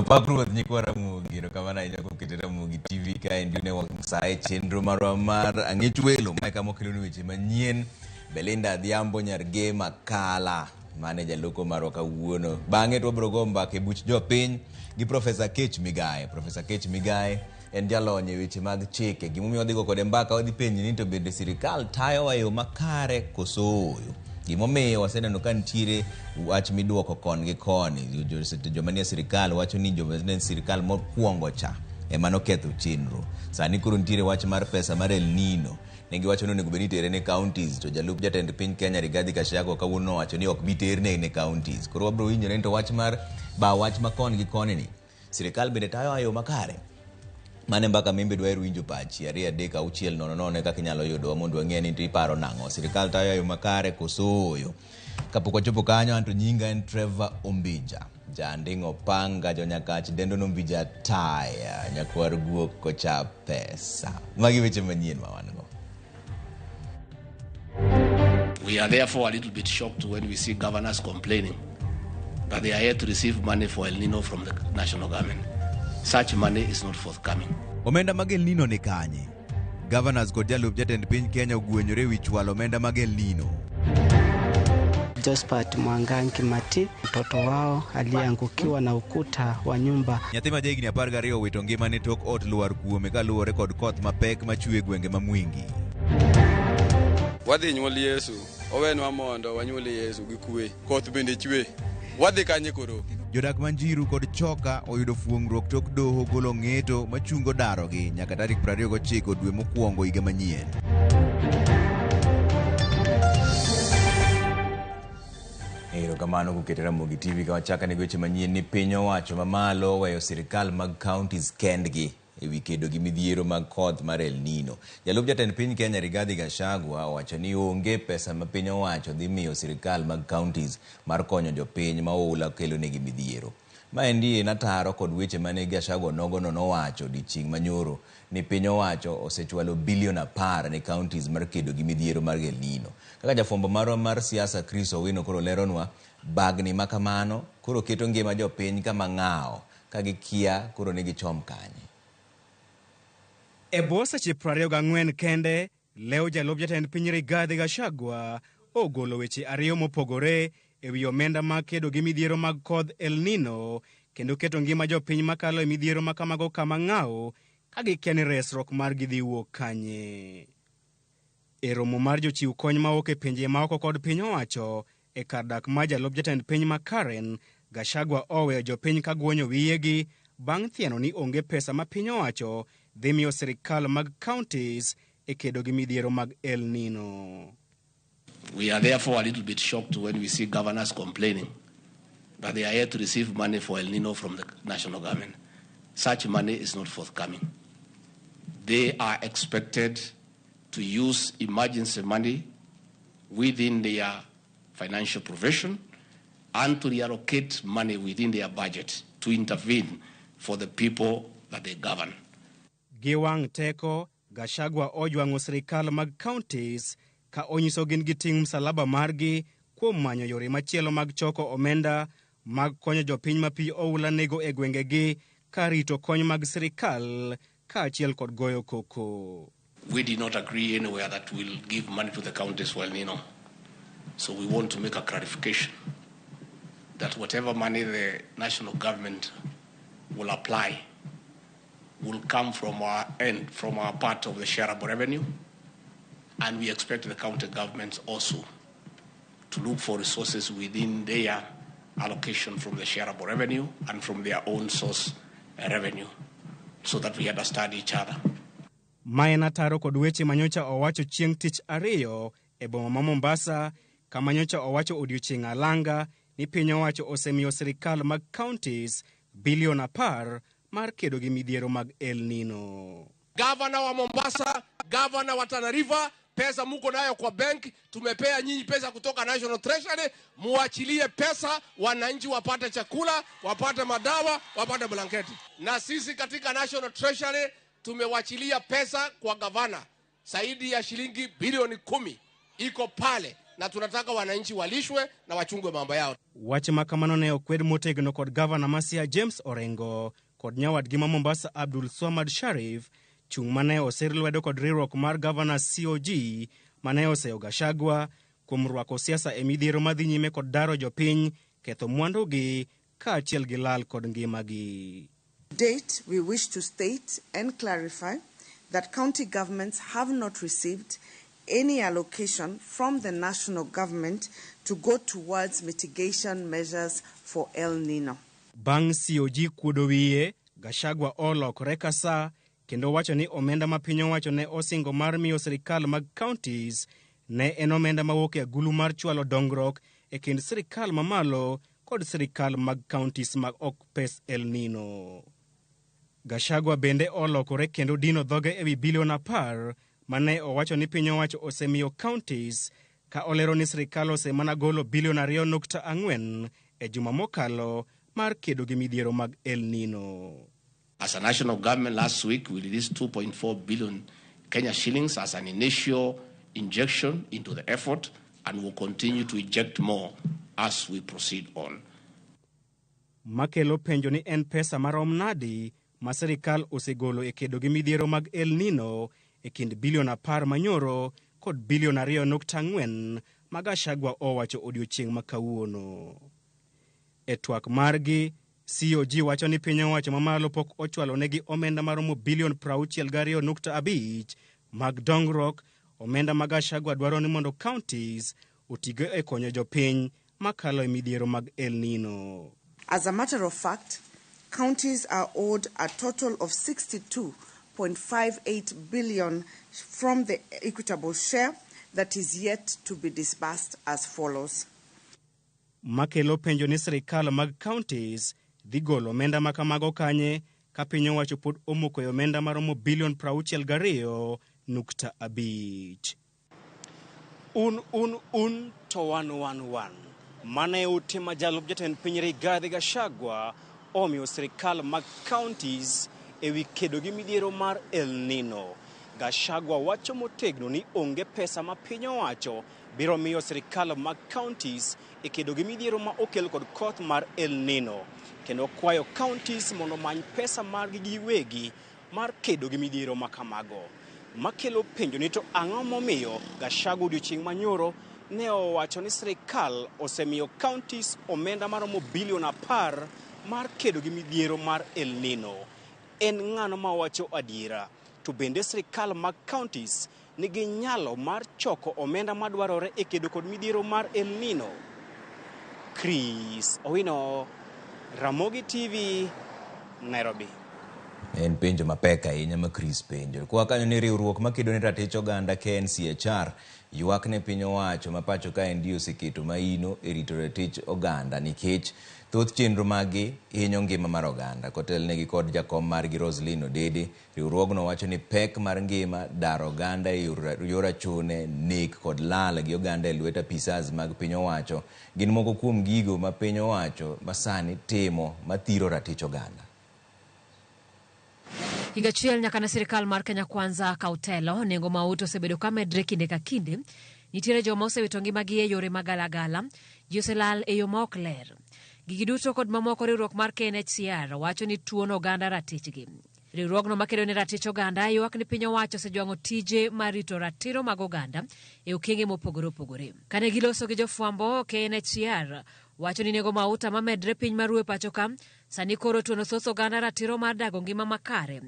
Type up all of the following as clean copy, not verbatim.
Papruoth nyikwa Ramogi kamana ina kukete Ramogi TV ka ndiune wasae chenro mar ang'ech welo maika mokelo weche manyien Belinda Dhiambo Nyarge Makala mane jaloko marwa kawuono bang'e to biro go mbaka e buch jopiny gi Professor Kech Migae. Professor Kech Migae en jalony e weche mag chike. Gimomiyo wadhi go kode mbaka wadhi penji ni to bende sirikal tayo wa yo makare koso oyo. Gimomiyo waseneno ka ntiere wach miduoko kon gi koni. Joma nie sirikal wacho ni joma sirikal mokwongo cha ema noketho chenro. Sani koro ntiere wach mar pesa mar El Nino. Nengi wacho ni onego tere ne counties to jalup jatend piny Kenya Rigathi Gachagua kawuono wacho ni ok bi terne ne counties. Koro wabro winjore to wach mar wach makon gi koni ni sirikal bende tayo ayo makare. Mane mbaka mimbe dwaro winjo pachi 2-3-6-0 kaka inyalo yudo mondo wang'e ni iparo nang'o sirikal tayo ayo makare koso oyo. Kapok wachopo kanyo anto nyinga en Trevor Ombija jandingo panga jonyakach dendo nombija taya nyakwar guok kocha pesa. Magi weche manyien mawango. We are therefore a little bit shocked when we see governors complaining that they are yet to receive money for El Nino from the national government. Such money is not forthcoming. Omenda mag El Nino ni kanye? Governors kod jalup jatend piny Kenya ogwenyore wi chwalo omenda mag El Nino. Josephat Mwangangi Kimati, mtoto wao aliangukiwa na ukuta wa nyumba. Nyathi ma jahigni 12 owito ngimane tok ot luar kuome kaluwore kod koth mapek machwe gwenge ma Mwingi. Wadhi nyuol Yesu, owenwa mondo wanyuol Yesu gi kwe. Koth bende chwe. Wadhi kanye koro. Jodak Manjiru kod Choka oyudo fuong'ruok tok doho golo ng'eto machungo darogi nyaka tarik 29 dwe mokwongo higa manyien. Erokamano kukete Ramogi TV ka wachaka ne weche manyien ni piny owacho mamalo weyo sirikal mag counties kendgi ewi kedo gi midhiero mag koth mar El Nino. Jalup jatend piny Kenya Rigathi Gachagua wacho ni onge pesa ma piny owacho dhi miyo sirikal mag counties mar konyo jopiny ma oula kelo negi midhiero. Maendi en ataro kod weche mane Gachagua nogono nowacho dichieng' manyoro ni piny owacho osechwalo bilion 10 ne counties mar kedo gi midhiero mar El Nino. Kaka jafwambo marwa mar siasa Chris Owino koro leronwa bagni makamano koro keto ngima jopiny kama ng'ao ka gikia koro negi chom kanye. E bwo seche 24 kende, leo jalup jatend piny Rigathi Gachagua ogolo weche ariyo mopogore ewi omenda mag kedo gi midhiero mag koth El Nino kendo keto ngima jopiny makalo e midhiero makamago kama ng'ao ka gikia ni resruok mar gidhi wuok kanye. E romo mar jochiw kony mawuok e pinje maoko kod piny owacho e kar dak ma jalup jatend piny ma Karen, Gachagua oweyo jopiny ka guonyo wiyegi bang' thieno ni onge pesa ma piny owacho dhi miyo sirikal mag counties e kedo gi midhiero mag El Nino. We are therefore a little bit shocked when we see governors complaining that they are yet to receive money for El Nino from the national government. Such money is not forthcoming. They are expected to use emergency money within their financial provision and to reallocate money within their budget to intervene for the people that they govern. Giwang' teko, Gachagua ojwang'o sirikal mag counties ka onyiso gin giting' msalaba margi kuom manyo yore machielo mag choko omenda mag konyo jopiny ma pi oula nego e gwengegi ka rito kony mag sirikal ka achiel kod goyo koko. We did not agree anywhere that we'll give money to the counties for El Nino. So we want to make a clarification that whatever money the national government will apply will come from our end, from our part of the shareable revenue. And we expect the county governments also to look for resources within their allocation from the shareable revenue and from their own source revenue so that we understand each other. Maena taro kod weche manyocha owacho chieng' tich ariyo e boma ma Mombasa kama nyocha owacho odiochieng' alanga ni piny owacho osemiyo sirikal mag counties bilion 10 mar kedo gi midhiero mag El Nino. Governor wa Mombasa, governor wa Tana River, pesa muko nayo kwa bank, tumepea nyinyi pesa kutoka National Treasury, muachilie pesa, wananchi wapate chakula, wapate madawa, wapate blanketi. Na sisi katika National Treasury tumewachilia pesa kwa governor zaidi ya shilingi bilioni 10 iko pale, na tunataka wananchi walishwe na wachungwe mambo yao. Wache makamano ne okwed motegno kod gavana Masia James Orengo kod nyawadgi ma Mombasa Abdul Swamad Sharif, chung' mane osir lwedo kod riwruok mar gavana COG mane oseyo Gachagua kuom rwako siasa e midhiero madhi nyime kod daro jopiny, ketho mwandugi kaachiel gi lal kod ngimagi. Date, we wish to state and clarify that county governments have not received any allocation from the national government to go towards mitigation measures for El Nino. Bang' COG kuodo wiye, Gachagua olokore kasa kendo wacho ni omenda ma piny owacho ne osingo mar miyo sirikal mag counties ne en omenda mawuok e agulu mar chwalo dongruok e kind sirikal mamalo kod sirikal mag counties mag ok pes El Nino. Gachagua bende olokore kendo dino dhoge ewi bilion 10 mane owacho ni piny owacho osemiyo counties, ka olero ni sirikal osemana golo bilion 2.4 e juma mokalo mar kedo gi midhiero mag El Nino. As a national government, last week we released 2.4 billion Kenya shillings as an initial injection into the effort, and will continue to inject more as we proceed on. Makelo penjo ni en pesa marom nadi ma sirikal osegolo e kedo gi midhiero mag El Nino e kind bilion 10 manyoro kod bilion 2.4 ma Gachagua owacho odiochieng' ma kawuono. E twak margi, COG wacho ni piny owacho mamalo pok ochwalo negi omenda maromo bilion 62.5 mag dongruok, omenda ma Gachagua dwaro ni mondo counties otigo e konyo jopiny makalo e midhiero mag El Nino. As a matter of fact, counties are owed a total of 62.58 billion from the equitable share that is yet to be disbursed as follows. Makelo penjo ni sirikal mag counties dhi golo omenda makamago kanye ka piny owacho pod omoko e omenda maromo bilion 62.5. Un to wan. Mane utima jalup jatend piny Rigathi Gachagua omiyo sirikal mag counties ewi kedo gi midhiero mar El Nino. Gachagua wacho motegno ni onge pesa ma piny owacho biro miyo sirikal mag counties e kedo gi midhiero ma okel kod koth mar El Nino, kendo kwayo counties mondo many pesa margi giwegi mar kedo gi midhiero makamago. Makelo penjo ni to ang'o momiyo Gachagua odiochieng' manyoro ne owacho ni sirikal osemiyo counties omenda maromo bilion 10 mar kedo gi midhiero mar El Nino. En ng'ano ma wacho adiera, to bende sirikal mag counties nigi nyalo mar choko omenda madwarore e kedo kod midhiero mar El Nino? Chris Owino, Ramogi TV, Nairobi. En penjo mapek ahinya ma Chris penjo. Kwa kanyo ni riwruok makedo ne ratich oganda KNCHR ywak ne piny owacho ma pacho ka en dio oseketo maino e rito ratich oganda nikech thoth chenro magi hinyo ngima mar oganda. Kotelnegi kod jakom margi Roslyn Odede, riwruogno wacho ni pek mar ngima, dar oganda e yor achune, nek kod lal gi oganda e lwet apisas mag piny owacho gin moko kuom gigo ma piny owacho masani timo mathiro ratich oganda. Higa achiel nyaka na sirikal mar Kenya Kwanza kautelo, nengo mauto osebedo ka medre kinde ka kinde. Nitiere joma osewito ngimagi e yore magalagala, ji oselal e yo ma ok ler. Gigi duto kod mamoko riwruok mar KNCHR wacho ni tuono oganda ratichgi. Riwruogno makedo ne ratich oganda ywak ni piny owacho osejwang'o tije mar rito ratiro mag oganda e okenge mopogore opogore. Kane giloso gi jofwambo, KNCHR wacho ni nengo mauta ma medre piny maruwe pacho ka sani koro tuono thoth oganda ratiro mar dago ngima makare,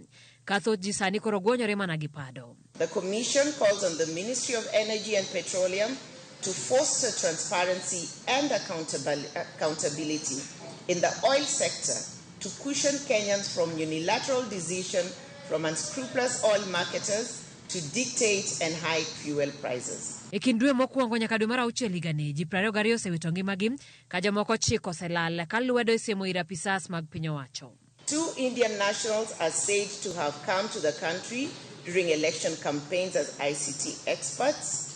ka thoth ji sani koro gwonyore mana gi pado. The Commission calls on the Ministry of Energy and Petroleum to foster transparency and accountability in the oil sector to cushion Kenyans from unilateral decision from unscrupulous oil marketers to dictate and hike fuel prices. E kind dwe mokwongo nyaka dwe mar 6 higani, ji 22 osewito ngimagi ka jomoko 9 oselal ka lwedo isiemo ir apisas mag piny owacho. 2 Indian nationals are said to have come to the country during election campaigns as ICT experts.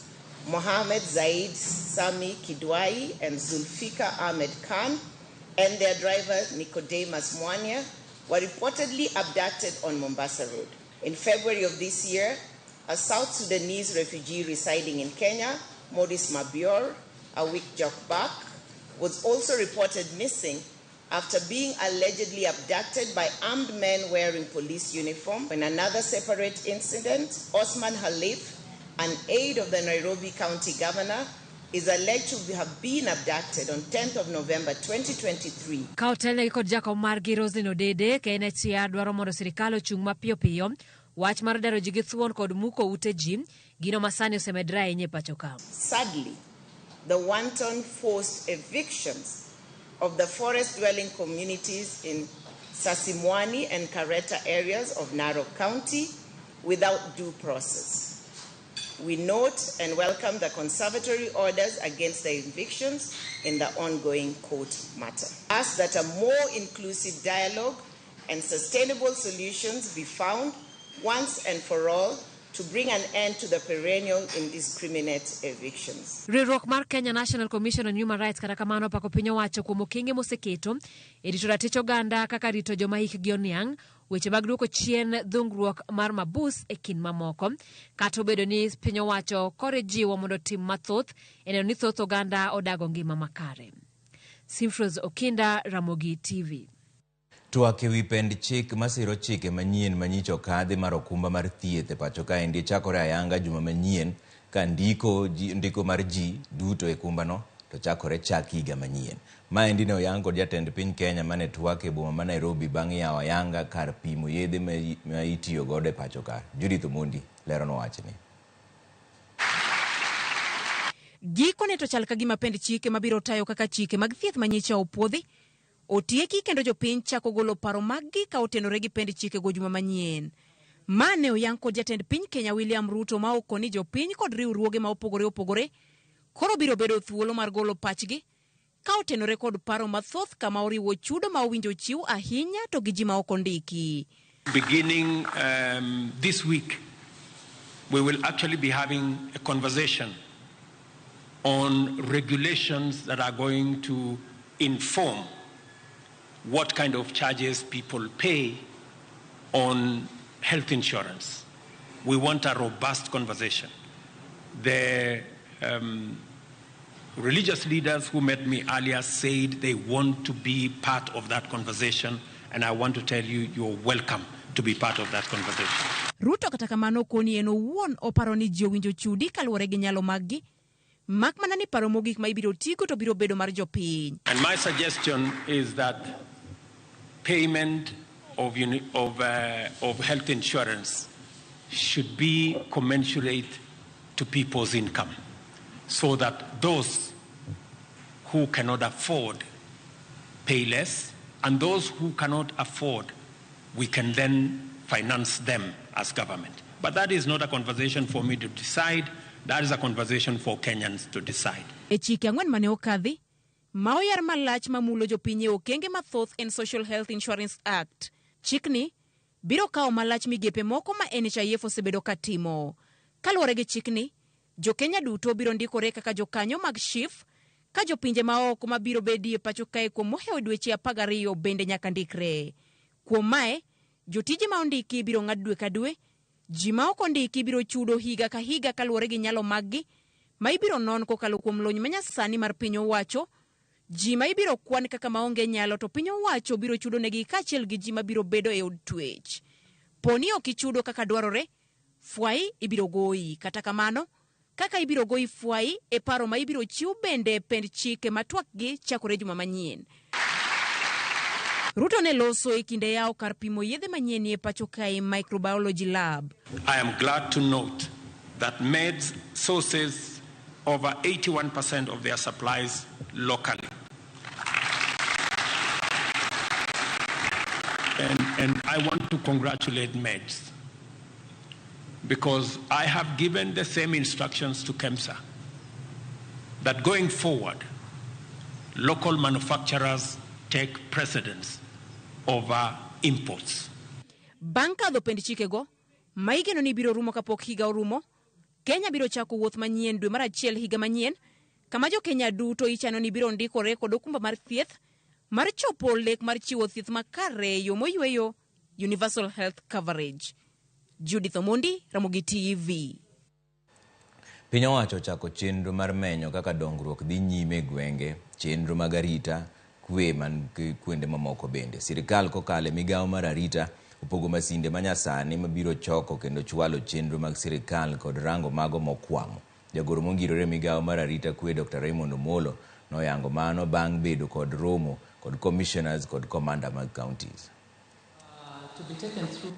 Mohammed Zaid Sami Kidwai and Zulfikar Ahmed Khan and their driver Nicodemus Mwania were reportedly abducted on Mombasa Road. In February of this year, a South Sudanese refugee residing in Kenya Modis Mabior, Awik Jokbak, was also reported missing after being allegedly abducted by armed men wearing police uniform. In another separate incident, Osman Halif, an aide of the Nairobi County Governor, is alleged to have been abducted on 10th of November 2023. Kautele kod Jacob Margi Roslyn Odede KNHCR dwaro mondo sirikal ochung' mapiyo piyo wach mar daro ji gi thuon kod muko ute ji gino masani osemedra ahinya e pacho ka. Sadly, the wanton forced evictions of the forest-dwelling communities in Sasimwani and Kareta areas of Narok County without due process. We note and welcome the conservatory orders against the evictions in the ongoing court matter. Ask that a more inclusive dialogue and sustainable solutions be found once and for all to bring an end to the perennial indiscriminate evictions. Riwruok mar Kenya National Commission on Human Rights kata kamano pako piny owacho kuom okenge moseketo e rito ratich oganda kaka rito joma hikgi oniang', weche mag duoko chien dhungruok mar mabus e kind mamoko, kata obedo ni piny owacho kore jiwo mondo tim mathoth e neno ni thoth oganda odago ngima makare. Simfros Okinda, Ramogi TV. Twak ewi pend chik masiro chike manyien manyicho kadhi mar okumba mar thieth e pacho kaendi chakore ayanga juma manyien ka ndiko mar ji duto e kumbano to chakore chak higa manyien. Maendi ne oyang kod jatend piny Kenya mane twak e boma ma Nairobi bang' yawo ayanga kar pimo yedhe ma itiyo godo e pacho ka. Judith Omondi lero nowachni. Gikone to chal ka gima pend chike mabiro tayo kaka chike mag thieth manyicha opuodhi otieki kendo jopiny chako golo paro maggi ka otenore gi pend chike go juma manyien. Mane oyang kod jatend piny Kenya William Ruto ma okoni jopiny kod riwruoge ma opogore koro biro bedo thuolo mar golo pachgi ka otenore kod paro mathoth kama oriwo chudo ma owinjo chiw ahinya to gi ji ma ok ondiki. Beginning this week, we will actually be having a conversation on regulations that are going to inform what kind of charges people pay on health insurance. We want a robust conversation. The religious leaders who met me earlier said they want to be part of that conversation, and I want to tell you, you're welcome to be part of that conversation. Ruto kata kamano koni eno wuon oparo ni ji owinjo chudi kaluwore gi nyalo maggi, mak mana ni paro mogik ma ibiro tigo to biro bedo mar jopiny. And my suggestion is that payment of health insurance should be commensurate to people's income, so that those who cannot afford pay less, and those who cannot afford, we can then finance them as government. But that is not a conversation for me to decide. That is a conversation for Kenyans to decide. E chike ang'wen mane okadhi, ma oyar malach mamulo jopiny e okenge mathoth en Social Health Insurance Act. Chikni biro kawo malach migepe moko ma NHIF osebedo katimo. Kaluwore gi chikni, jo Kenya duto biro ndikore kaka jokanyo mag SHIF, ka jopinje maoko mabiro bedie pacho kae kuom mohewo dweche 12 bende nyaka ndikre. Kuom mae, jotije ma ondiki biro ng'ad dwe ka dwe, ji ma ok ondiki biro chudo higa ka higa kaluwore gi nyalo maggi, ma ibiro non kokalo kuom lony manyasani mar piny owacho. Ji ma ibiro kwan kaka maonge nyalo to piny owacho biro chudo negi kaachiel gi ji ma biro bedo e od twech. Poni ok ichudo kaka dwarore, fwai ibiro goyi. Kata kamano, kaka ibiro goyi fwai e paro ma ibiro chiw bende pend chike matwakgi chakore juma manyien. Ruto ne loso e kinde yawo kar pimo yedhe manyien e pacho kae microbiology lab. I am glad to note that meds sources over 81% of their supplies locally. And I want to congratulate meds, because I have given the same instructions to KEMSA that going forward, local manufacturers take precedence over imports. Banka do pend chike go, maigeno ni biro rumo kapok higa orumo, Kenya biro chako wuoth manyien dwe mar achiel higa manyien, kama jo Kenya duto ichano ni biro ndikore kod okumba mar thieth, mar chopo lek mar chiwo thieth makare yo moyweyo, universal health coverage. Judith Omondi, Ramogi TV. Piny owacho ochako chenro mar menyo kaka dongruok dhi nyime gwenge, chenro mag arita, kwe man kuonde mamoko bende. Sirikal kokale migawo mar arita opogo masinde manyasani mabiro choko kendo chwalo chenro mag sirikal kod rango mago mokwamo. Jagoro mongirore migawo mar arita kwe Dr. Raymond Omolo noyango mano bang' bedo kod romo kod commissioners kod commander mag counties. To be taken through.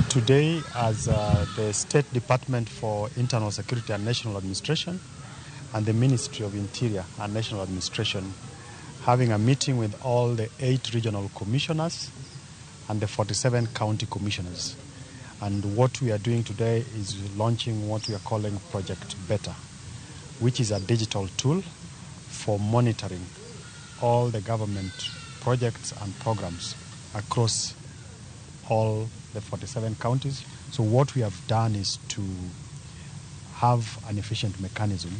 Today, as the State Department for Internal Security and National Administration and the Ministry of Interior and National Administration, having a meeting with all the 8 regional commissioners and the 47 county commissioners. And what we are doing today is launching what we are calling Project Better, which is a digital tool for monitoring all the government projects and programs across all the 47 counties. So what we have done is to have an efficient mechanism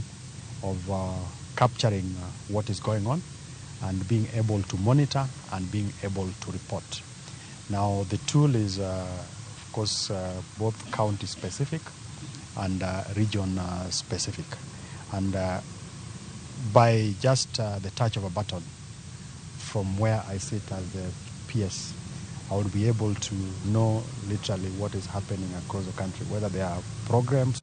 of capturing what is going on and being able to monitor and being able to report. Now the tool is of course both county specific and region specific, and by just the touch of a button from where I sit as the PS, I would be able to know literally what is happening across the country, whether there are programs.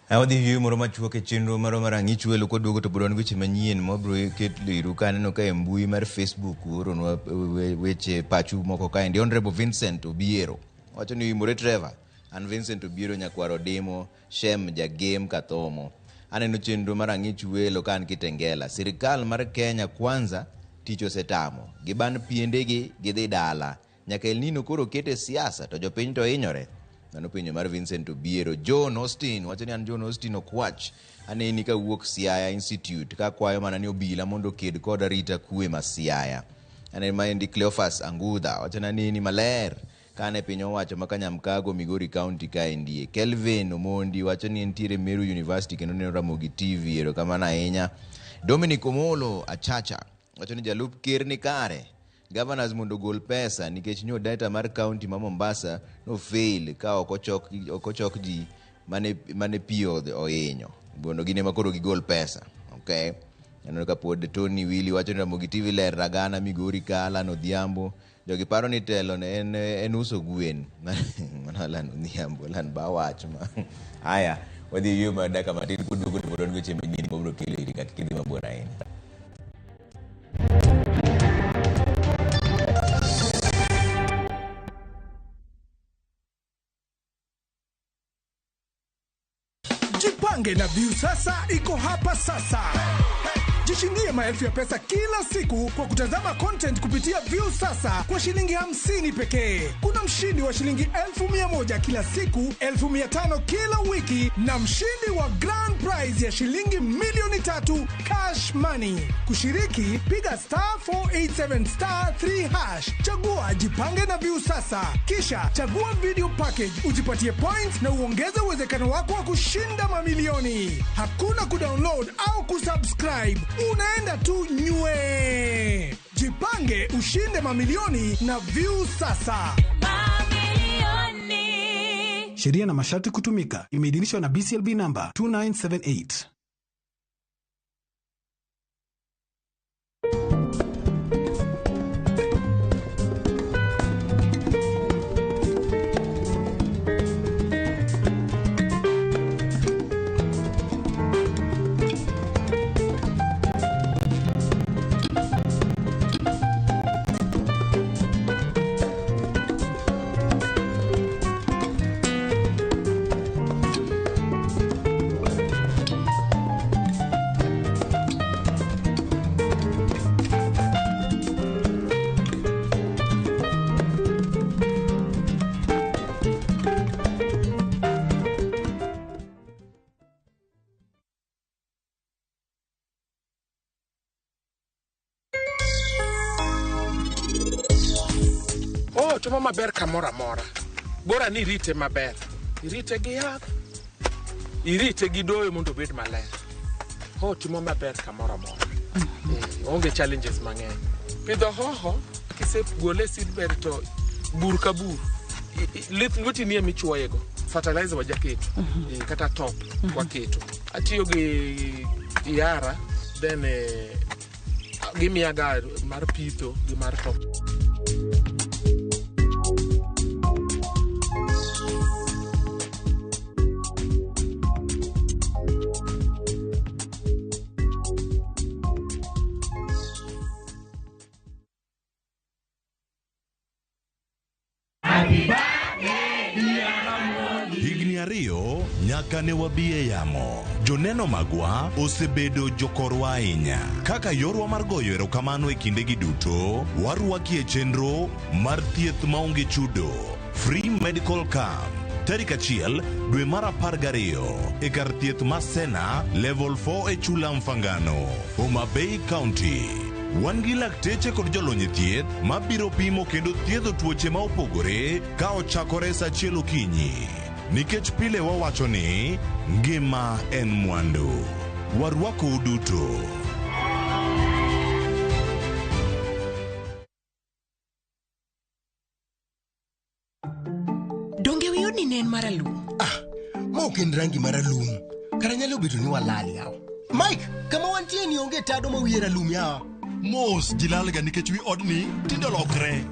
Awadi hiyo moroma chuoke chenro maroma ng'icho welo koduogo to bodon weche manyien mobro ket liru kaneno ka mbui mar Facebook oro weche pachu moko ka ndi Honorable Vincent Obiero wacho ni Imore Trevor and Vincent Obiero nyakwaro demo Shem jagame kathomo aneno chenro mar ng'icho welo kan Kitengela. Sirikal mar Kenya kwanza ticho setamo giban piendegi gidhi dala nyaka El Nino koro kete siasa to jopiny to hinyore. Nano pinyo mar Vincent Obiero. John Austin wacho ni an John Austin okwach aneni ka wuok Siaya Institute ka kwayo mana ni obila mondo ked kod arita kwe ma Siaya. Aneni maendi Cleophas Angudha wacho ni maler kane piny owacho ma Kanyamkago Migori County ka endie. Kelvin Omondi wacho ni entiere Meru University kendo neno Ramogi TV erokamano ahinya. Dominic Omolo Achacha wacho ni jalup ker ni kare governors mondo gol pesa nikech nyo data mar county ma Mombasa no fail ka okochok ji mane pio ohinyo bondo gine makoro gigol pesa. Okay, eno ka pod Tony Willy wacho ni Ramogi TV ler ragana Migori kala no Odhiambo jogi paro ni telo ne en uso gwen mana lan Odhiambo lan ba wach ma haya wadhi yuma daka matin kudugo to bodon weche manyien mobro kelo iri ka kidhi mabor ahinya. Jipange na View sasa iko hapa sasa. Jishindie maelfu ya pesa kila siku kwa kutazama content kupitia View sasa kwa shilingi 50 pekee. Kuna mshindi wa shilingi 1,100 kila siku, 1,500 kila wiki na mshindi wa grand prize ya shilingi milioni 3 cash money. Kushiriki piga *487*3#. Chagua Jipange na View sasa. Kisha chagua video package ujipatie points na uongeze uwezekano wako wa kushinda mamilioni. Hakuna kudownload au kusubscribe. Unaenda tu nywe. Jipange ushinde mamilioni na View sasa. Mamilioni. Sheria na masharti kutumika. Imeidhinishwa na BCLB number 2978. Otimo maber kamoro amora. Bora ni irite maber. Irite gi yath. Irite gi doyo mondo obed maler. Otimo maber kamoro amora. Onge challenges mang'eny. Pidho hoho kisegole seedbed to bur ka bur. Lith lweti ni emichuoyego. Fertilizer wajaketo. Kata top waketo. Atiyo gi yara then gimiyaga mar pitho gi mar top. Higni ariyo nyaka ne wabiye yamo. Joneno magwa osebedo jokorwa ahinya. Kaka yorwa mar goyo erokamano e kindegi duto, warwakie chenro mar thieth maonge chudo. Free Medical Camp. Tarik 1 dwe mar 12 e kar thieth ma Sena Level 4 e Chula Mfangano, Homa Bay County. Wan gi lakteche kod jolony thieth ma biro pimo kendo thiedho tuoche ma opogore ka ochakore sa 1 okinyi. Nikech pile wawacho ni ngima en mwandu. Warwako uduto. Donge wiyo ni nen maralum? Ma ok en rangi maralum. Kara nyalo bedo ni walal yawa. Mike, kama wantie ni onge tado ma wiye ralum yawa. Mos jilalga nikech wi odni tindo lokre.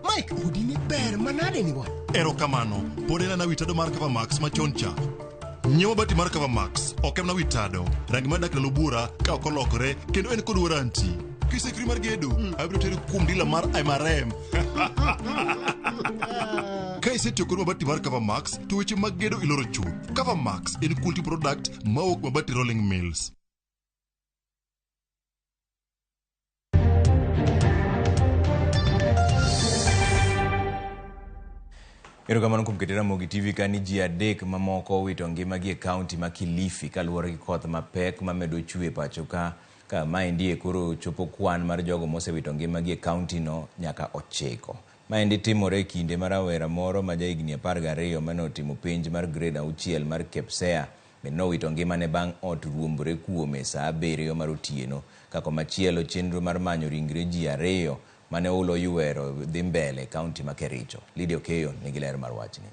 Mike, udi ni ber manade ni wa. Erokamano, pod en na witado mar Cover Max machon cha. Nyiewo bati mar Cover Max, ok en na witado. Rangi madak na lobura ka ok olokre kendo en kod warranty. Kisekri mar gedo, abiro teri kuom dila mar MRM. Ka isetiyo kod mabati mar Cover Max, to weche mag gedo iloro chuth. Cover Max en quality product mawuok mabati Rolling Mills. Erokamano kuom keto Ramogi TV kani ji 3 mamoko wito ngimagi e kaunti ma Kilifi kaluwore gi koth mapek mamedo chue pacho ka maendi koro chopo kwan mar jogo mosewito ngimagi e kaunti no nyaka 9. Maendi timore kinde mar rawera moro ma jahigni 12 mane otimo penj mar grade 6 mar KPSEA nowito ngimane bang' ot ruombore kuome saa 7 mar otieno. Kako machielo chenro mar manyo ringre ji 2 mane ulo yuero dhi mbele kaunti ma Kericho. Lydia Okeyo nigi ler mar wachni.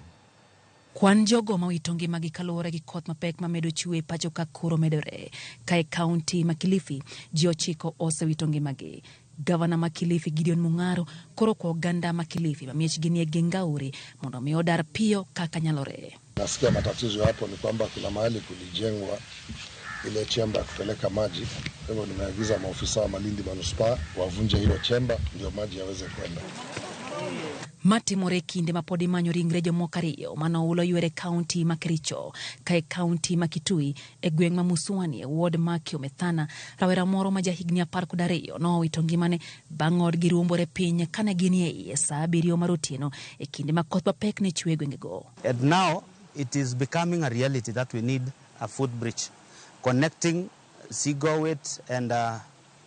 Kwan jogo mawito ngimagi kaluwore gi koth mapek mamedo chue pacho ka koro medore. Kae kaunti ma Kilifi ji 9 osewito ngimagi. Gavana ma Kilifi Gideon Mung'aro koro kwa oganda ma Kilifi mamiechgi ni e Gengauri mondo mi odar piyo kaka nyalore. Nasikia matatizo hapo ni kwamba kuna mahali kulijengwa ile chemba kupeleka maji. Kwa hivyo nimeagiza maofisa wa Malindi Manispaa wavunje hilo chemba ndio maji yaweze kwenda. Matimore kinde mapodi manyo ringre jomoko 2 manoulo yuere kaunti ma Kericho. Kae kaunti ma Kitui e gweng' ma Muswani e ward ma Kiomethana, rawera moro ma jahigni 12 nowito ngimane bang' odgi ruombore piny kane gini e iye saa 7 mar otieno e kinde ma koth mapek ne chue gwengego. And now it is becoming a reality that we need a foot bridge connecting Sigowet and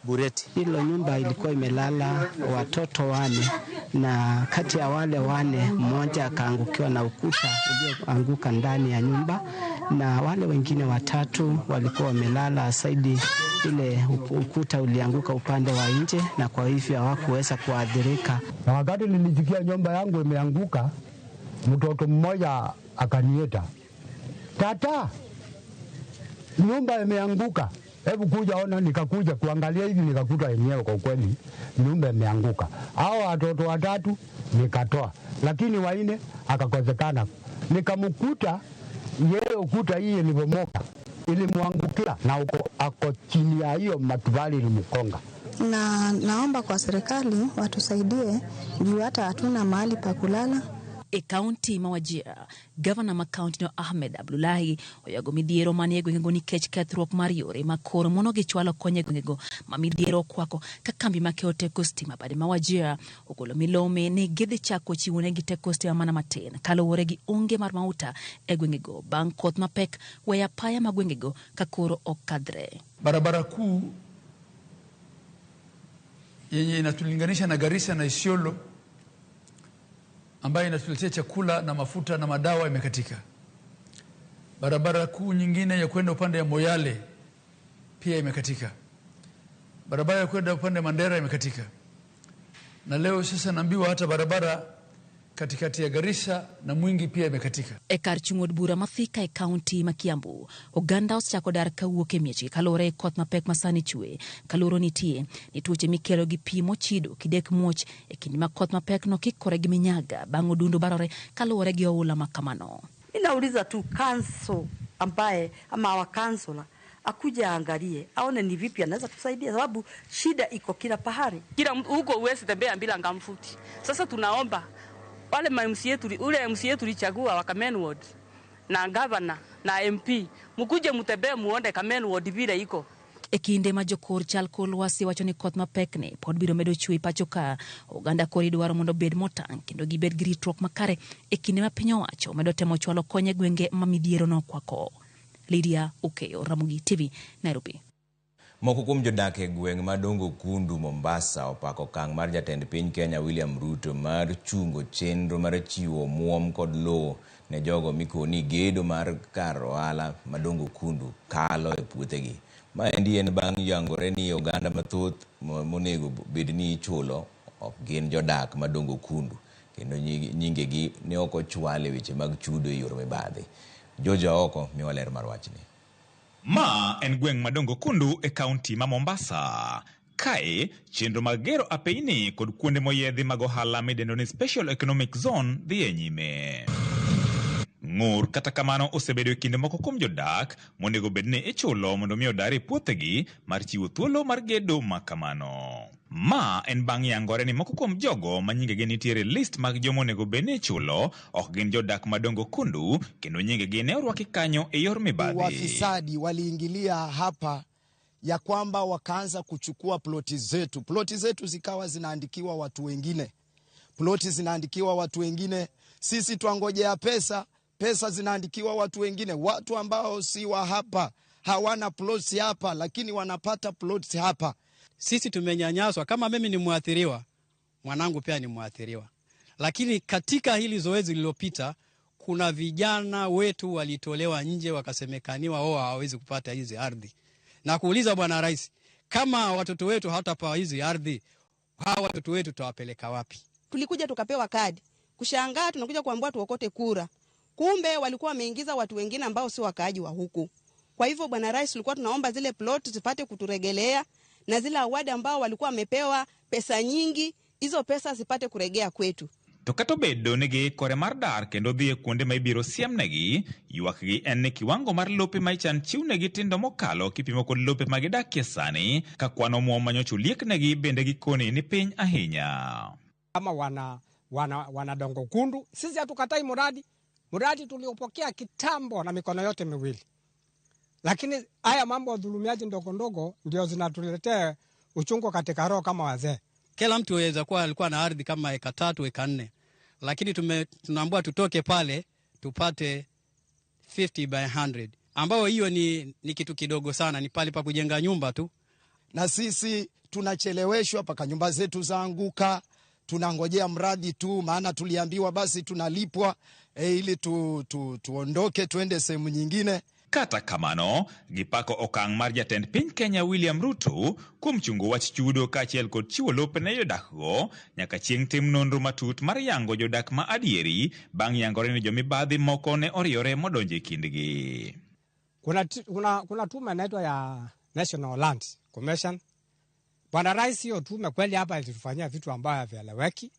Bureti. Hilo nyumba ilikuwa imelala watoto 4 na kati ya wale 4 mmoja akaangukiwa na ukuta ulioanguka ndani ya nyumba na wale wengine 3 walikuwa wamelala saidi ile ukuta ulianguka upande wa nje na kwa hivyo hawakuweza kuadhirika. Na wakati nilisikia nyumba yangu imeanguka, mtoto mmoja akaniita, "Tata, nyumba imeanguka." Hebu kuja ona. Nikakuja kuangalia hivi nikakuta yenyewe kwa kweli nyumba imeanguka. Hao watoto 3 nikatoa, lakini 4 akakosekana. Nikamkuta yeye ukuta hii ilibomoka, ilimwangukia na ako chini ya hiyo matubali ilimkonga. Na naomba kwa serikali watusaidie juu hata hatuna mahali pa kulala. E kaunti ma Wajir, Gavana ma kaunti no Ahmed Abdullahi oyago midhiero manie gwengego nikech kethruok mar yore makoro mono gichwalo konye gwengego ma midhiero kwako ka kambi ma keyo teko stima bade ma Wajir ogolo milome ni gidhi chako chiwo negi teko stima mana matin kaluwore gi onge mar mauta e gwengego bang' koth mapek weya paya ma gwengego ka koro okadhre. Barabara kuu yenye inatulinganisha na Garissa na Isiolo ambayo inatuletea chakula na mafuta na madawa imekatika. Barabara kuu nyingine ya kwenda upande ya Moyale pia imekatika. Barabara ya kwenda upande Mandera imekatika. Na leo sasa naambiwa hata barabara katikati ya Garissa na Mwingi pia imekatika. Ekar chungod bura mathika e kaunti ma Kiambu. Oganda osechako dar kawuok e mieche kalore koth mapek masani chwe. Kaloro nitie ni tuoche mikelo gi pi mochido kidek muoch e kinde ma koth mapek no kikore gi minyaga bang' odundu barore kalore gi oula makamano. Ninauliza tu kanso ambaye ama wakansula akuja angalie aone ni vipi anaweza kusaidia, sababu shida iko kila pahali. Kila huko uwezi tembea bila ngamfuti. Sasa tunaomba wale ule MCA tulichagua wa Kamen Ward na governor na MP mkuje mtembee muone Kamen Ward vile iko. E kinde ma jokor chal kor lwasi wacho ni koth mapek ne pod biro medo chwe pacho ka, oganda kori dwaro mondo bed motang' kendo gibed gi ritruok makare e kinde ma piny owacho medo temo chwalo konye gwenge ma midhiero no kwako. Lydia Ukeyo, Ramogi TV, Nairobi. Moko kuom jodak e gweng' madongo Kundu, Mombasa opako okang' mar jatend piny Kenya William Ruto mar chungo chenro mar chiwo muom kod lowo ne jogo mikoni gedo mar kar ohala madongo Kundu kalo e puothegi. Maendi en bang' yangore ni oganda mathoth monego bed ni ichulo ok gin jodak madongo Kundu, kendo nyingegi ne ok ochwal e weche mag chudo e yor mibadhi. Joja oko miwa ler mar wachni. Ma en gweng' madongo Kundu e kaunti ma Mombasa. Kae chenro mag gero apeini kod kuonde moyedhi mag ohala midendo ni Special Economic Zone dhi e nyime. Ng'ur kata kamano osebedo e kinde moko kuom jodak monego bedni ichulo mondo mi odar e puothegi mar chiwo thuolo mar gedo makamano. Ma en bang' yangore ni moko kuom jogo ma nyingegi nitiere list mag jomo nego bedni ichulo ok gin jodak madongo Kundu, kendo nyingegi ne orwaki kanyo e yor mibadhi. Wafisadi waliingilia hapa ya kwamba wakaanza kuchukua ploti zetu. Ploti zetu zikawa zinaandikiwa watu wengine. Ploti zinaandikiwa watu wengine. Sisi tuangojea pesa. Pesa zinaandikiwa watu wengine. Watu ambao si wa hapa hawana plots hapa, lakini wanapata plots hapa. Sisi tumenyanyaswa. Kama mimi ni muathiriwa, mwanangu pia ni muathiriwa. Lakini katika hili zoezi lililopita, kuna vijana wetu walitolewa nje wakasemekaniwa wao hawawezi kupata hizi ardhi. Na kuuliza Bwana Rais, kama watoto wetu hawatapewa hizi ardhi, hawa watoto wetu tutawapeleka wapi? Tulikuja tukapewa kadi. Kushangaa tunakuja kuambiwa tuokote kura. Kumbe walikuwa wameingiza watu wengine ambao si wakaaji wa huku. Kwa hivyo Bwana Rais, tulikuwa tunaomba zile plot zipate kuturegelea, na zile awadi ambao walikuwa wamepewa pesa nyingi, hizo pesa zipate kuregea kwetu. Tokato bedo negi kore mar dar kendo dhie kuonde ma ibiro siemnegi, ywakgi en ni kiwango mar lope ma ichan chiwnegi tindo mokalo kipimo kod lope ma gidakie sani, ka kwano muom manyocha olieknegi bende gikoni ni piny ahinya. Kama wana dongo Kundu, sisi hatukatai muradi tuliopokea kitambo na mikono yote miwili. Lakini haya mambo ya dhulumiaji ndogo ndogo ndio zinatuletea uchungu katika roho kama wazee. Kila mtu aweza kuwa alikuwa na ardhi kama eka 3 eka 4. Lakini tunaambiwa tutoke pale tupate 50 by 100. Ambao hiyo ni kitu kidogo sana, ni pale pa kujenga nyumba tu. Na sisi tunacheleweshwa paka nyumba zetu zaanguka. Tunangojea mradi tu, maana tuliambiwa basi tunalipwa ili tuondoke tuende sehemu nyingine. Kata kamano, gipako okang' mar jatend piny Kenya William Ruto kuom chungo wach chudo kaachiel kod chiwo lope ne jodakgo nyaka chieng' tim nonro matut mar yango jodak ma adieri bang' yangore ni jomibadhi moko ne oriore modonjo e kindgi. Kuna tume inaitwa ya National Land Commission. Bwana Rais, hiyo tume kweli hapa ilitufanyia vitu ambavyo havieleweki.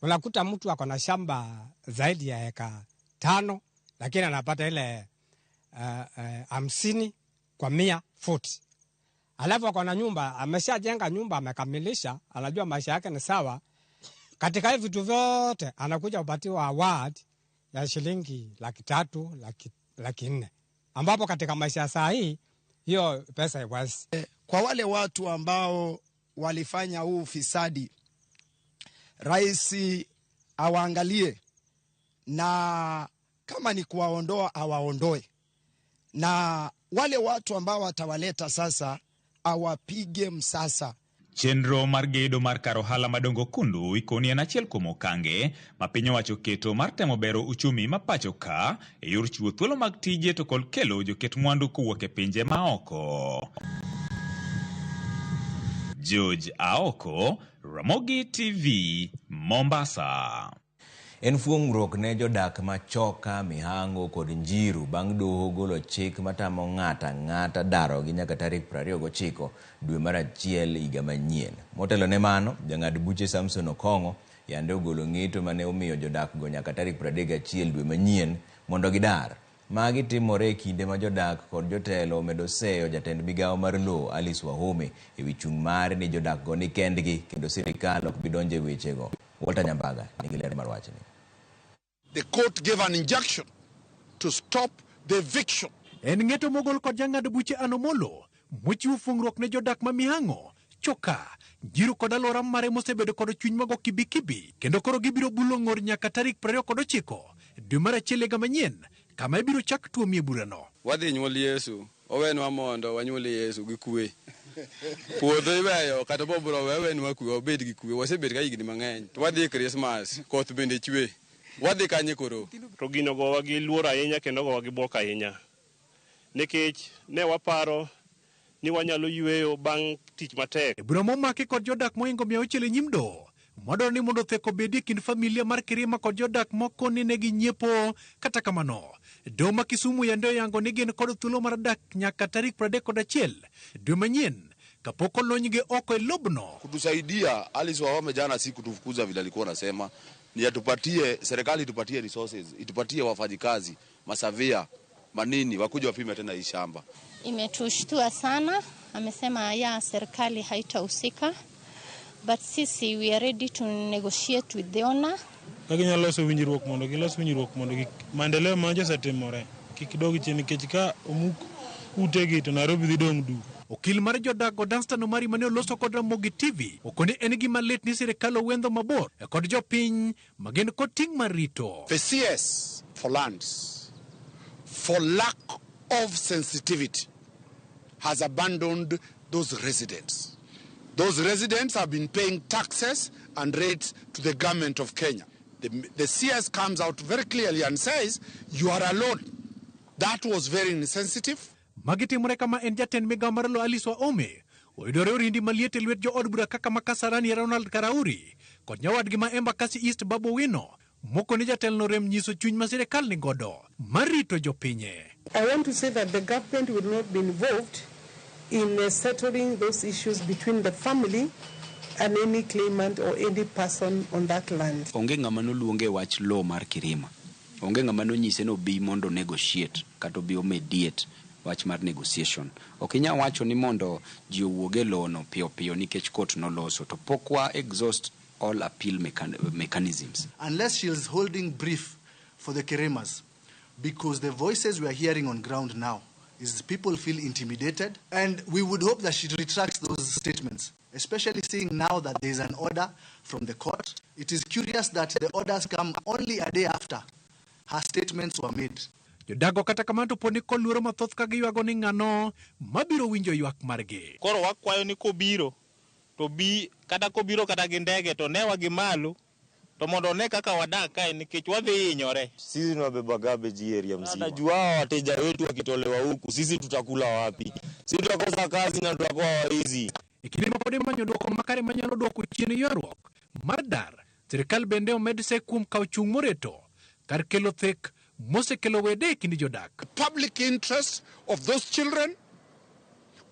Unakuta mtu ako na shamba zaidi ya eka 5, lakini anapata ile 50 kwa 100 foot. Alafu ako na nyumba, ameshajenga nyumba, amekamilisha, anajua maisha yake ni sawa. Katika hivi vitu vyote anakuja kupatiwa award ya shilingi 300,000, 400,000. Ambapo katika maisha ya saa hii hiyo pesa haiwezi. Kwa wale watu ambao walifanya huu ufisadi, Rais awaangalie, na kama ni kuwaondoa awaondoe, na wale watu ambao watawaleta sasa awapige msasa. Chenro mar gedo mar kar ohala madongo kundu ikoni en achiel kuom okange ma piny owacho keto mar temo bero uchumi ma pacho ka e yor chiwo thuolo mag tije to kod kelo joket mwandu kowuok e pinje maoko. George Aoko, Ramogi TV, Mombasa. En fuong'ruok ne jodak machoka, Mihango kod Njiru bang' doho golo chik matamo ng'ata daro gi nyaka tarik 29 dwe mar achiel higa manyien. Motelo ne mano, jang'ad buche Samson Okongo yande ogolo ng'eto mane omiyo jodak go nyaka tarik 31 dwe manyien mondo gidar. Magi timore kinde ma jodak kod jotelo medo seyo jatend migawo mar lowo Alice Wahome e wi chung' mare ni jodak go ni kendgi kendo sirikal ok bi donjo e wechego. Walter Nyambaga nigi ler mar wachni. The court gave an injunction to stop the eviction. En ng'eto mogol kod jang'ad buche Anomolo mochiwo fuong'ruok ne jodak ma Mihango, Choka, Njiru kod alwora mare mosebedo kod chuny mago kibikibi kendo koro gibiro bulo ng'or nyaka tarik 29 dwe mar achiel higa manyien kama ibiro chak tuomie burano. Wadhi nyuol Yesu, owenwa mondo wanyuol Yesu gi kwe. Puodho iweyo kata bobro wewenwa kwe obed gi kwe. Wasebet ka higni mang'eny. Wadhi Christmas, koth bende chwe. Wadhi kanye koro. To gino gowa gi luor ahinya kendo gowa gi bwok ahinya. Nikech ne waparo ni wanyalo yweyo bang' tich matek. Bura momaki kod jodak moingo 600 e nyim doho madwaro ni mondo theko bedie kind familia mar Kirima kod jodak moko ni negi nyiepo. Kata kamano, doho ma Kisumu yande oyango ni gin kod thuolo mar dak nyaka tarik 31 dwe manyien kapok olonygi oko e lobno. Kutusaidia Alice Wahome jana si kutufukuza vile alikuwa anasema, ni atupatie, serikali itupatie resources, itupatie wafanyikazi, masavia, manini, wakuja wapime tena hii shamba. Imetushtua sana, amesema ya serikali haitahusika, but sisi we are ready to negotiate with the owner. Kaginya loso winjruok mondo maendeleo manje setimore. Kikidog chini kechika omuk utegi to Nairobi dhi dong du. Okil mar jodak go Danstan Omari mane oloso kod Ramogi TV okoni en gima lit ni sirikal owendo mabor kod jopiny magin kod ting' mar rito. The CS for lands, for lack of sensitivity, has abandoned those residents. Those residents have been paying taxes and rates to the government of Kenya. The CS comes out very clearly and says, you are alone. That was very insensitive. Magitimore kama en jatend migawo mar lowo Alice Wahome oyudore orindi maliet e lwet jo od bura kaka Makasarani Ronald Karauri kod nyawadgi ma Embakasi East Babu Owino moko ni jatelno rem nyiso chuny ma sirikal ni godo mar rito jopinye. I want to say that the government will not be involved in settling those issues between the family and any claimant or any person on that land. Onge ng'ama noluonge wach law mar Kirima. Onge ng'ama nonyise no bi mondo negotiate kata bi mediate wach mar negotiation. Okinya wacho ni mondo ji owuoge law no piyo nikech court noloso to pokwa exhaust all appeal mechanisms. Unless she is holding brief for the Kirimas, because the voices we are hearing on ground now is people feel intimidated, and we would hope that she retracts those statements, especially seeing now that there is an order from the court. It is curious that the orders come only a day after her statements were made. Jodago kata kamano poni koluoro mathoth ka giywago ni ng'ano mabiro winjo ywak margi. Koro wakwayo ni kobiro to bi kata kobiro kata gi ndege to newa gi malo to mondo ne kaka wadak kae nikech wadhi hinyore. Sisi tunabeba garbage area mzima. Najua wateja wetu wakitolewa huku sisi tutakula wapi? Sisi tutakosa kazi na tutakuwa waizi. Ikirima podi manyo dwoko makare manyalo dwoko chien ywaruok mar dar, sirikal bende omed se kuom kawo chung' moreto kar kelo thek mosekelo wede kindi jodak. The public interest of those children,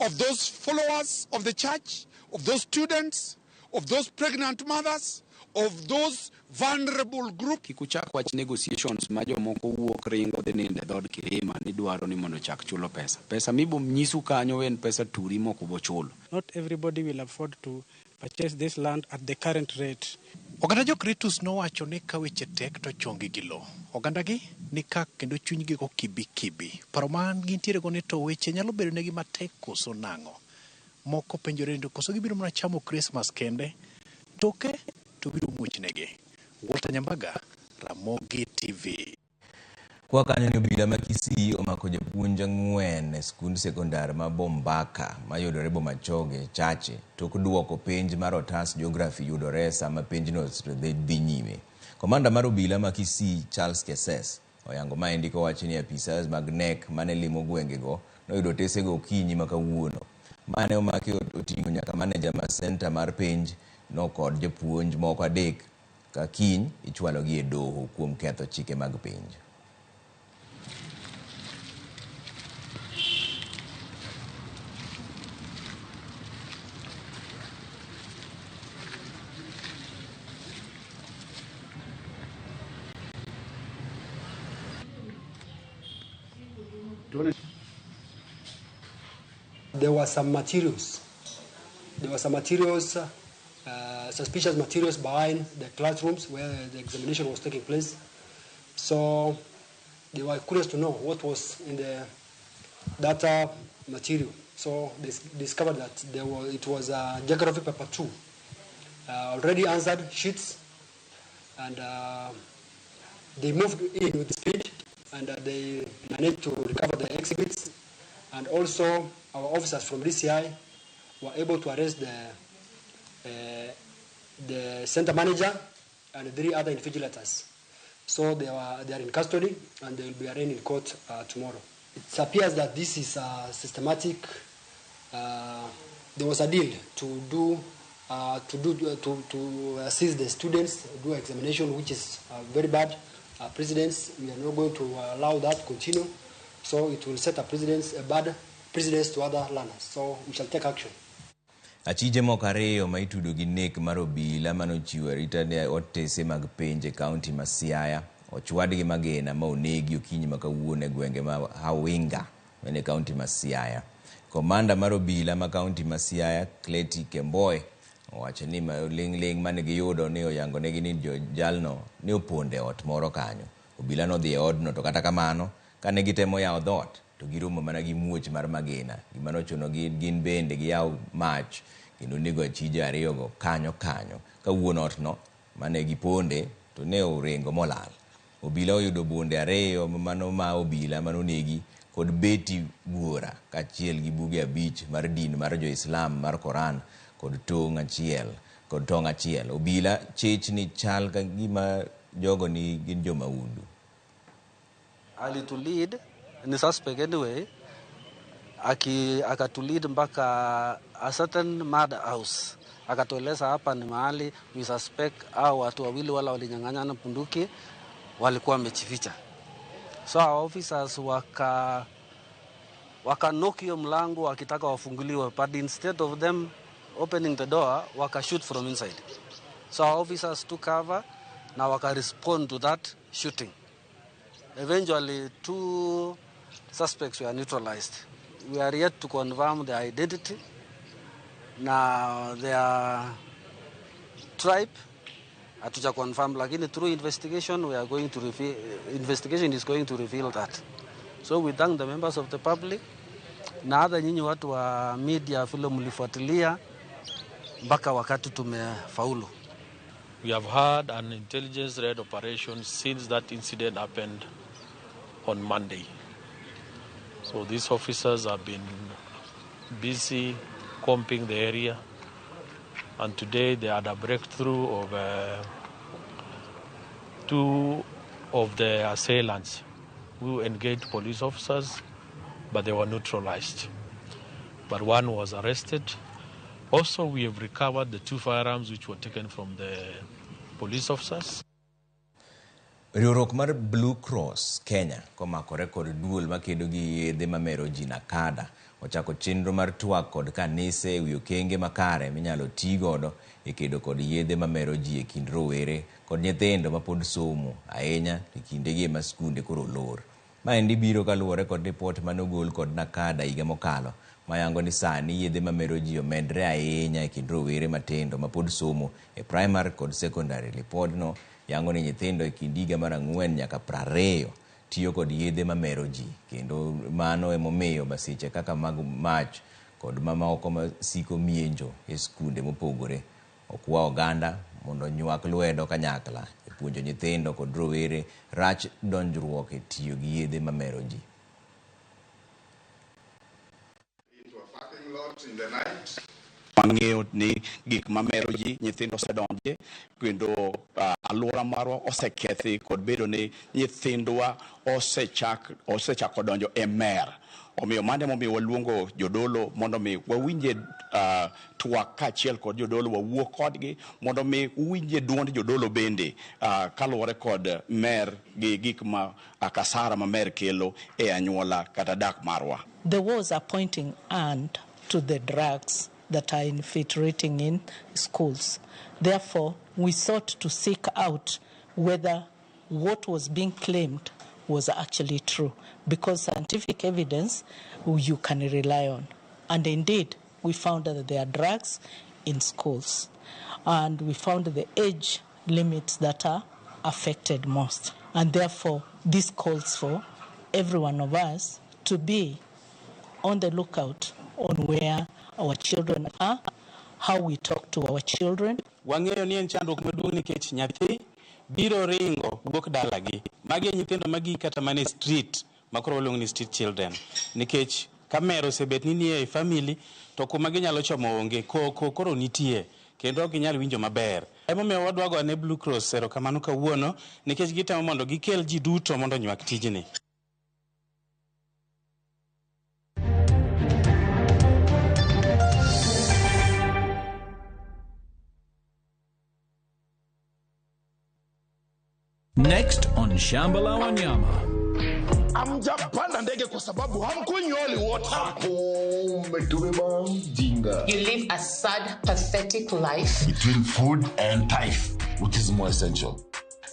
of those followers of the church, of those students, of those pregnant mothers, of those vulnerable group. Kikuchak wach negotiations ma jomoko wuok ringo dhi ninde dhod Kirima ni dwaro ni mondo chak chulo pesa. Pesa mibo nyisu kanyo en pesa turi moko bo chulo. Not everybody will afford to purchase this land at the current rate. Oganda jo Kritus nowacho ni ka weche tek to chongi gi lo. Oganda gi ni ka kendo chunygi go kibi. Paro man gintiere go ni to weche nyalo bedo negi matek koso nang'o. Moko penjore ndo koso gibiro mana chamo Christmas kende. Toke to biro muoch negi. Walter Nyambaga, Ramogi TV. Kwa kanyo ni obila ma Kisii omako japuonj ang'wen e skund sekondar ma Bombaka mayudore Bomachoge Chache tok duoko penj mar otas geography yudore sama penjno dhi nyime. Komanda mar obila ma Kisii Charles Keses oyango maendi kowacho ni apisas mag NEC mane limo gwengego noyudo tesego okinyi ma kawuono. Mane omaki oting'o nyaka maneja ma center mar penj no kod japuonj moko adek ka kiny ichwalogi e doho kuom ketho chike mag penj. There were some materials. Suspicious materials behind the classrooms where the examination was taking place. So they were curious to know what was in the data material. So they discovered that it was geography paper 2, already answered sheets, and they moved in with speed, and they managed to recover the exhibits. And also, our officers from DCI were able to arrest the center manager and 3 other invigilators. So they are in custody, and they will be arraigned in court tomorrow. It appears that this is systematic. There was a deal to assist the students do examination, which is very bad precedence. We are not going to allow that to continue. So it will set a bad precedence to other learners. So we shall take action. Achije moko ariyo ma itudo gi nek mar obila manochiwo arita ne otese mag penj e kaunti ma Siaya ochwadgi magena ma onegi okinyi ma kawuono e gwenge ma Hawinga e kaunti ma Siaya. Komanda mar obila ma kaunti ma Siaya Cleti Kemboy owacho ni ling mane giyudo ni oyango negi ni jalno ni oponde ot moro kanyo. Obila no dhi e odno, to kata kamano kane gitemo yawo dhot to giromo mana gi muoch mar magena. Gima nochuno gin bende giyaw mach kendo nego achije ariyogo kanyo kawuon otno mane giponde to ne orengo molal. Obila oyudo bonde ariyo mano ma obila manonegi kod beti buora kachiel gi buge 5 mar din mar Jo-Islam mar Koran kod tong' achiel. Obila chich ni chal ka gima jogo ni gin jo maundu. Alitulead ni suspect anyway, akatulead mpaka a certain murder house, akatueleza hapa ni mahali we suspect au watu wawili wala walinyang'anyana punduki walikuwa wamejificha. So our officers waka knock hiyo mlango wakitaka wafunguliwe, but instead of them opening the door waka shoot from inside. So our officers took cover na waka respond to that shooting. Eventually 2 suspects were neutralized. We are yet to confirm their identity. Now their tribe hatuja confirm, lakini through investigation we are going to investigation is going to reveal that. So we thank the members of the public na hata nyinyi watu wa media vile mlifuatilia mpaka wakati tumefaulu. We have had an intelligence-led operation since that incident happened on Monday. So these officers have been busy combing the area, and today they had a breakthrough of 2 of the assailants who engaged police officers, but they were neutralized. But 1 was arrested. Also, we have recovered the 2 firearms which were taken from the police officers. Riwruok mar Blue Cross Kenya komakore kod duol makedo gi yedhe mamero ji Nakada ochako chenro mar twak kod kanise ewi okenge makare minyalo tii godo e kedo kod yedhe mamero ji e kind rowere kod nyithindo mapod somo ahinya e kindegi ma skunde koro lor. Maendi biro kaluwore kod ripot manogol kod Nakada higa mokalo mayango ni sani yedhe mamero ji omedre ahinya e kind rowere matindo mapod somo e primary kod secondary. Ripodno yango ni nyithindo e kind higa mar 4 nyaka 20 tiyo kod yedhe mamero ji, kendo mano emomiyo masiche kaka mag mach kod mamoko masiko mienjo e skunde mopogore. Okwa oganda mondo nywak lwedo kanyakla e puonjo nyithindo kod rowere rach donjruok e tiyo gi yedhe mamero ji. Wang'eyo ni gik mamero ji nyithindo osedonje kendo alwora marwa osekethi kod bedo ni nyithindwa osechako donjo e mer. Omiyo mane momiyo waluongo jodolo mondo mi wawinje twak kaachiel kod jodolo wawuo kodgi mondo mi uwinje duond jodolo bende kaluwore kod mer gi gik ma kasara ma mer kelo e anyuola kata dak marwa. The wars are pointing hand to the drugs that are infiltrating in schools. Therefore, we sought to seek out whether what was being claimed was actually true, because scientific evidence you can rely on. And indeed, we found that there are drugs in schools, and we found the age limits that are affected most. And therefore, this calls for every one of us to be on the lookout on where our children are, how we talk to our children. Wang'eyo ni en chandruok maduong' nikech nyathi biro ringo wuok dalagi. Magi nyithindo magi kata mane street makoro waluongo ni street children. Nikech kamero osebet ni nie family to kuma ginyalo chomo onge koro nitie kendo ok ginyal winjo maber. Emomiyo wadwago ne Blue Cross erokamano kawuono nikech gitemo mondo gikel ji duto mondo nywak tijni. Next on Shambala Wanyama. Amjapanda ndege kwa sababu hamkunyoli wote. You live a sad, pathetic life. Between food and tithe, which is more essential.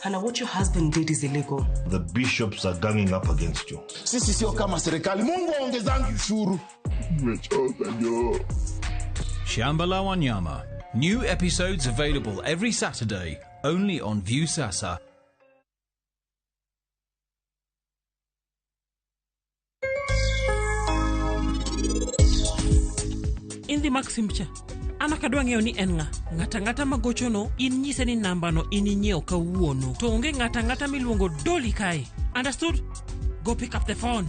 Hannah, what your husband did is illegal. The bishops are ganging up against you. Sisi sio kama serikali. Mungu aongezangi ushuru. Shambala Wanyama. New episodes available every Saturday, only on Viusasa. Indi Maximcha, ana kadwa ng'eyo ni en ng'ata magochono in nyise ni nambano in inyiewo kawuono to onge ng'ata miluongo Dolly kae. Understood? Go pick up the phone.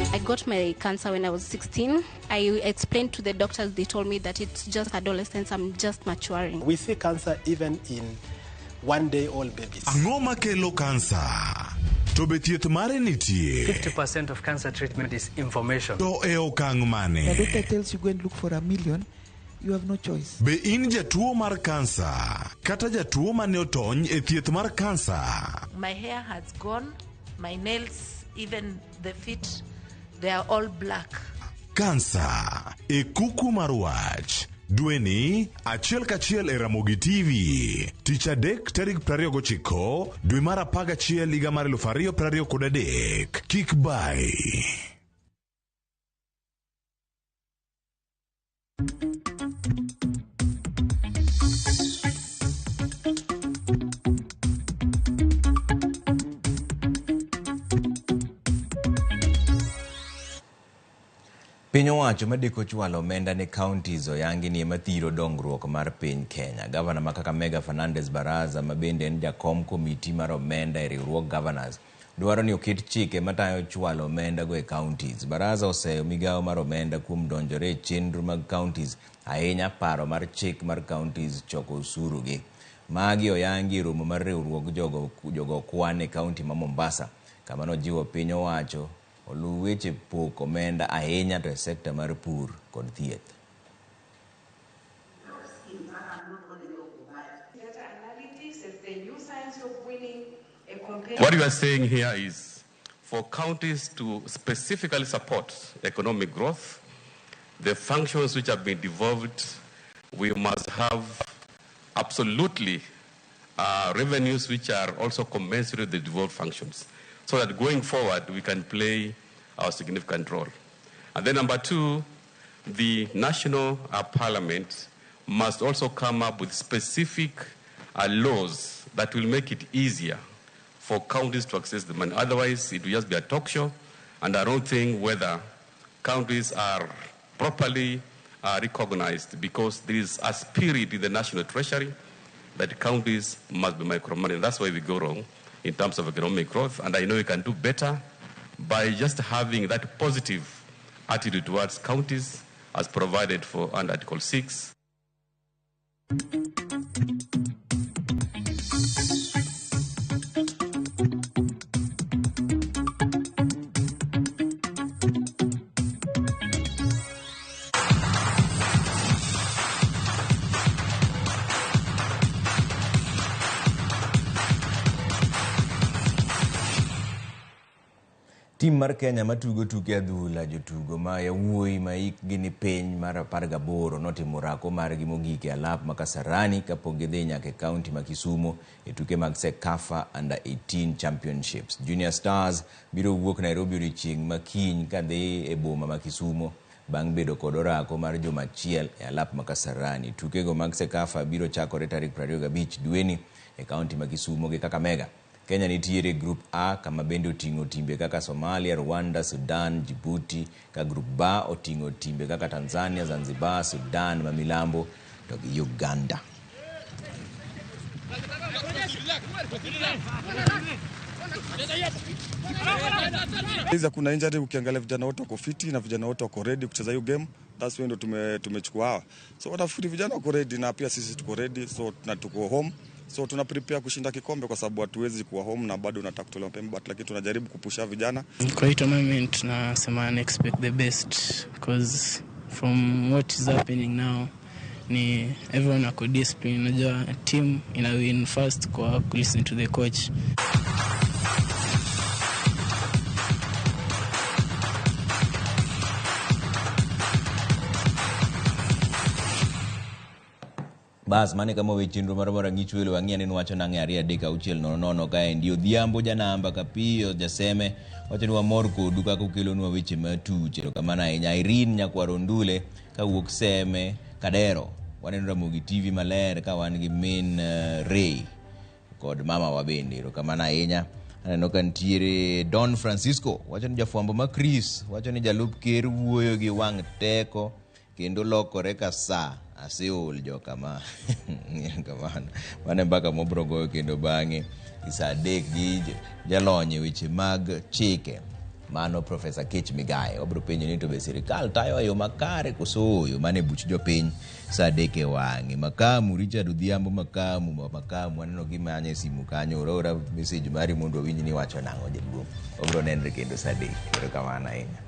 I got my cancer when I was 16. I explained to the doctors, they told me that it's just adolescence, I'm just maturing. We see cancer even in one-day-old babies. Ang'o makelo cancer? To be thieth mare nitie. 50% of cancer treatment is information. To e okang' mane? The doctor tells you go and look for $1 million. You have no choice. Be in jatuo mar cancer kata jatuo mane otony e thieth mar cancer? My hair has gone, my nails, even the feet, they are all black. Cancer e kuku mar wach. Dweni achiel kachiel e Ramogi TV. Tich adek tarik 29 dwe mar 11 higa mar 2023. Kik bai. Piny owacho madeko chwalo omenda ne counties oyangi ni mathiro dongruok mar piny Kenya. Gavana ma Kakamega Fernandes Baraza mabende en jakom komiti mar omenda e riwruog governors dwaro ni oket chike matayo chwalo omenda go e counties. Baraza oseyo migawo mar omenda kuom donjore e chenro mag counties ahinya paro mar chik mar counties choko osuru gi. Magi oyangi romo mar riwruog jogo kwan e county ma Mombasa kama nojiwo piny owacho olu weche pok omenda ahinya to e sekta mar pur kod thieth. What we are saying here is for counties to specifically support economic growth, the functions which have been devolved, we must have absolutely revenues which are also commensurate with the devolved functions, so that going forward we can play our significant role. And then number two, the national parliament must also come up with specific laws that will make it easier for counties to access the money. Otherwise, it will just be a talk show, and I don't think whether counties are properly recognized, because there is a spirit in the National Treasury that counties must be micromanaged. That's why we go wrong in terms of economic growth, and I know we can do better by just having that positive attitude towards counties as provided for under Article 6. Tim mar Kenya matugo tuke adhula jotugo ma yawuoyi ma hikgi ni piny mar 18 notimo rako margi mogik e alap ma Kasarani kapok gidhi nyaka e kaunti ma Kisumu e tuke mag Sekafa Under 18 Championships. Junior Stars biro wuok Nairobi odiechieng' ma kiny kadhi e boma ma Kisumu bang' bedo kod orako mar juma achiel e alap ma Kasarani. Tukego mag Sekafa biro chakore tarik 25 dweni e kaunti ma Kisumu gi Kakamega. Kenya nitiere Group A kama bende oting'o timbe kaka Somalia, Rwanda, Sudan, Djibouti, ka Group B oting'o timbe kaka Tanzania, Zanzibar, Sudan ma milambo to gi Uganda. Kuna injury, ukiangalia vijana wote wako fiti na vijana wote wako ready kucheza hiyo game. That's why ndo tumechukua hawa. So wanafikiri vijana wako ready na pia sisi tuko ready, so tuko home. So tuna prepare kushinda kikombe kwa sababu hatuwezi kuwa home na bado unataka kutolewa mapema, but lakini tunajaribu kupusha vijana. Kwa hii tournament tunasema I expect the best, because from what is happening now ni everyone ako discipline. Unajua team ina win first kwa listen to the coach. Bas mane kama wechinro maromora ngichwelo wang'ia neno wacho nange aria deka uchiel nono kae ndio dhiambo janamba kapio jaseme wacho ni wamor kodu kaka ukelonwa weche matuche kamana ahinya. Irene nyakwaro ndule kawuok Seme Kadero. Waneno Ramogi TV maler ka wan gi min Ray kod mama wa bende kamana ahinya. Aneno ka ntiere Don Francisco wacho ni jafwambo ma Chris wacho ni jalup ker wuoyo gi wang' teko kendo lokore ka saa aseol jo kama kamana mane mbaka mobrogo kendo bang'e isa adek gi jalonye weche mag chike mano Professor Kech Migai obro penjo ni to be sirikal tayo yo makare koso yo mane buch jopiny sa adek e wang'e. Makamu Richard Odhiambo makamu aneno gimanye simu kanyo ora message mari mondo winji ni wacho nang'o jaduong' obro nenre kendo sa adek kero kamana ahinya.